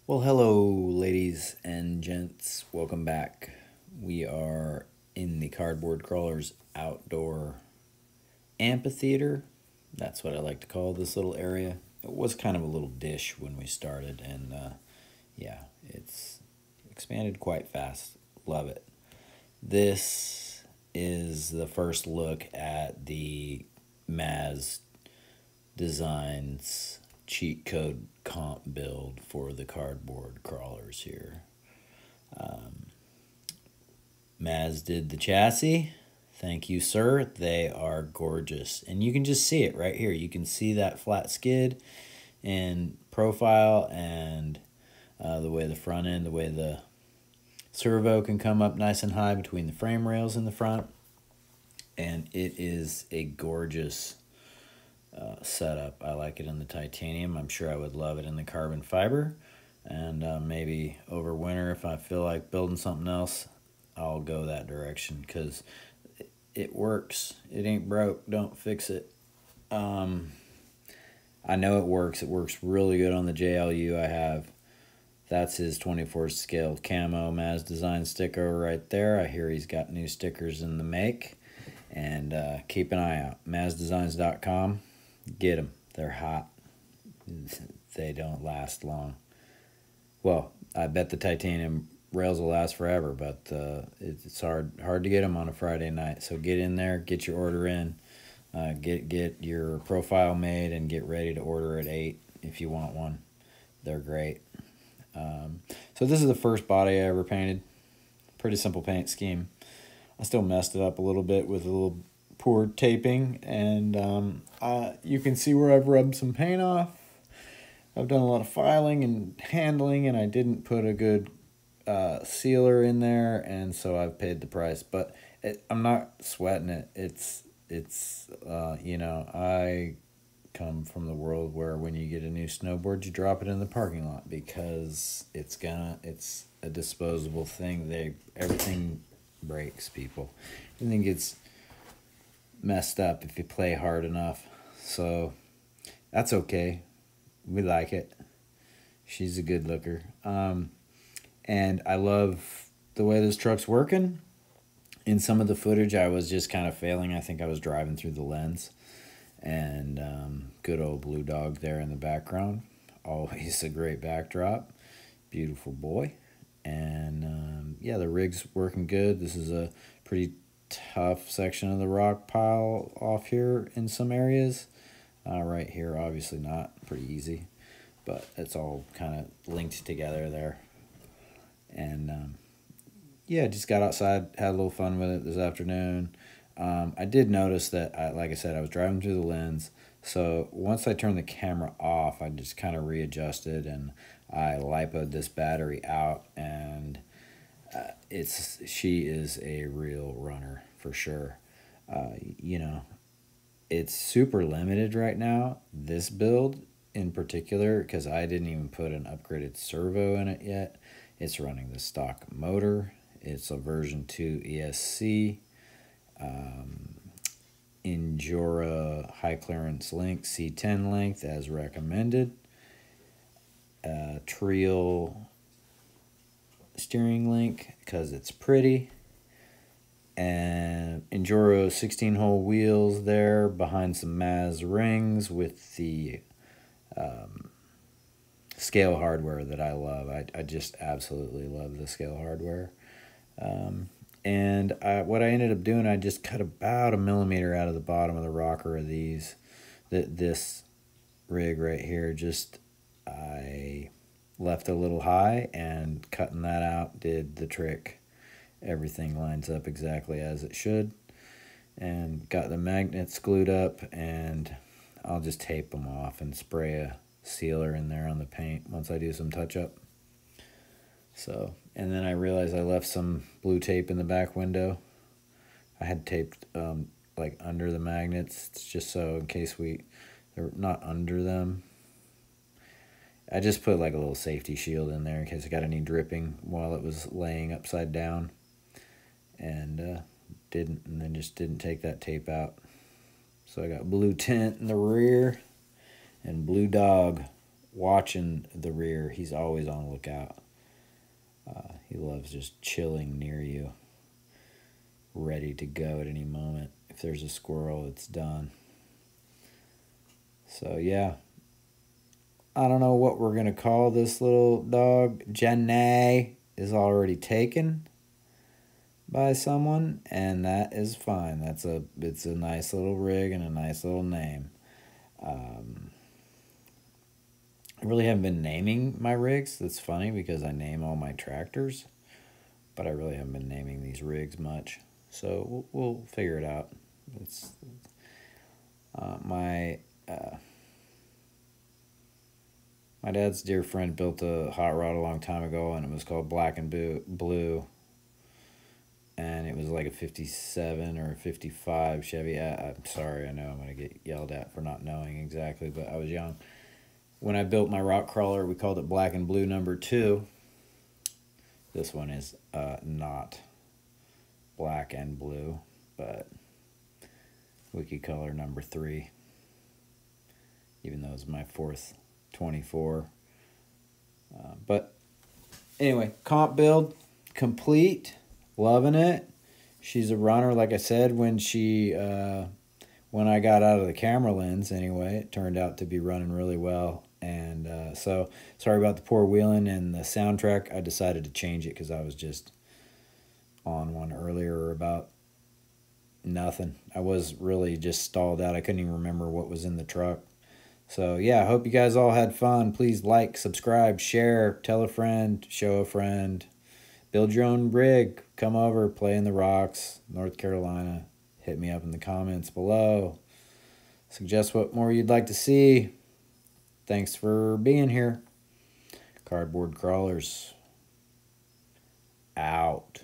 Well, hello, ladies and gents. Welcome back. We are in the Cardboard Crawlers outdoor amphitheater. That's what I like to call this little area. It was kind of a little dish when we started, and yeah, it's expanded quite fast. Love it. This is the first look at the Mazz Designs cheat code comp build for the Cardboard Crawlers here. Mazz did the chassis. Thank you, sir. They are gorgeous. And you can just see it right here. You can see that flat skid and profile and the way the front end, the way the servo can come up nice and high between the frame rails in the front. And it is a gorgeous setup. I like it in the titanium. I'm sure I would love it in the carbon fiber. And maybe over winter, if I feel like building something else, I'll go that direction because it works. It ain't broke. Don't fix it. I know it works. It works really good on the JLU I have. That's his 24 scale camo Mazz design sticker right there. I hear he's got new stickers in the make. And keep an eye out. MazzDesigns.com. Get them. They're hot. They don't last long. Well, I bet the titanium rails will last forever, but it's hard to get them on a Friday night. So get in there, get your order in, get your profile made, and get ready to order at 8 if you want one. They're great. So this is the first body I ever painted. Pretty simple paint scheme. I still messed it up a little bit with a little poor taping, and you can see where I've rubbed some paint off. I've done a lot of filing and handling, and I didn't put a good sealer in there, and so I've paid the price. But I'm not sweating it. It's you know, I come from the world where when you get a new snowboard, you drop it in the parking lot because it's a disposable thing. Everything breaks, people. Everything gets messed up if you play hard enough. So that's okay. We like it. She's a good looker. And I love the way this truck's working. In some of the footage, I was just kind of failing. I think I was driving through the lens. And good old Blue Dog there in the background. Always a great backdrop. Beautiful boy. And yeah, the rig's working good. This is a pretty tough section of the rock pile off here in some areas. Right here, obviously not. Pretty easy. But it's all kind of linked together there. And yeah, just got outside, had a little fun with it this afternoon. I did notice that, like I said, I was driving through the lens. So once I turned the camera off, I just kind of readjusted and I lipoed this battery out, and she is a real runner for sure. You know, it's super limited right now, this build in particular, because I didn't even put an upgraded servo in it yet. It's running the stock motor. It's a version 2 ESC. Injora high clearance link, C10 length as recommended. Trio steering link because it's pretty. And Injora 16 hole wheels there behind some Mazz rings with the scale hardware that I love. I just absolutely love the scale hardware. And what I ended up doing, I just cut about 1 millimeter out of the bottom of the rocker of these. This rig right here, I left a little high, and cutting that out did the trick. Everything lines up exactly as it should. And got the magnets glued up, and I'll just tape them off and spray a sealer in there on the paint once I do some touch-up. So, and then I realized I left some blue tape in the back window. I had taped like under the magnets, just so in case they're not under them. I just put like a little safety shield in there in case I got any dripping while it was laying upside down. And then just didn't take that tape out. So I got blue tint in the rear and Blue Dog watching the rear. He's always on the lookout. He loves just chilling near you, ready to go at any moment. If there's a squirrel, it's done. So yeah, I don't know what we're gonna call this little dog. Jenny is already taken by someone, and that is fine. It's a nice little rig and a nice little name. I really haven't been naming my rigs. That's funny because I name all my tractors, but I really haven't been naming these rigs much. So we'll figure it out. It's my dad's dear friend built a hot rod a long time ago, and it was called Black and Blue, and it was like a 57 or a 55 Chevy. I'm sorry, I know I'm going to get yelled at for not knowing exactly, but I was young. When I built my rock crawler, we called it Black and Blue number 2. This one is not black and blue, but Wiki Color number 3, even though it's my 4th 24. But anyway, comp build complete. Loving it. She's a runner, like I said, when I got out of the camera lens anyway, it turned out to be running really well. And so sorry about the poor wheeling and the soundtrack. I decided to change it because I was just on one earlier about nothing. I was really just stalled out. I couldn't even remember what was in the truck. So yeah, I hope you guys all had fun. Please like, subscribe, share, tell a friend, show a friend. Build your own rig. Come over, play in the rocks, North Carolina. Hit me up in the comments below. Suggest what more you'd like to see. Thanks for being here. Cardboard Crawlers out.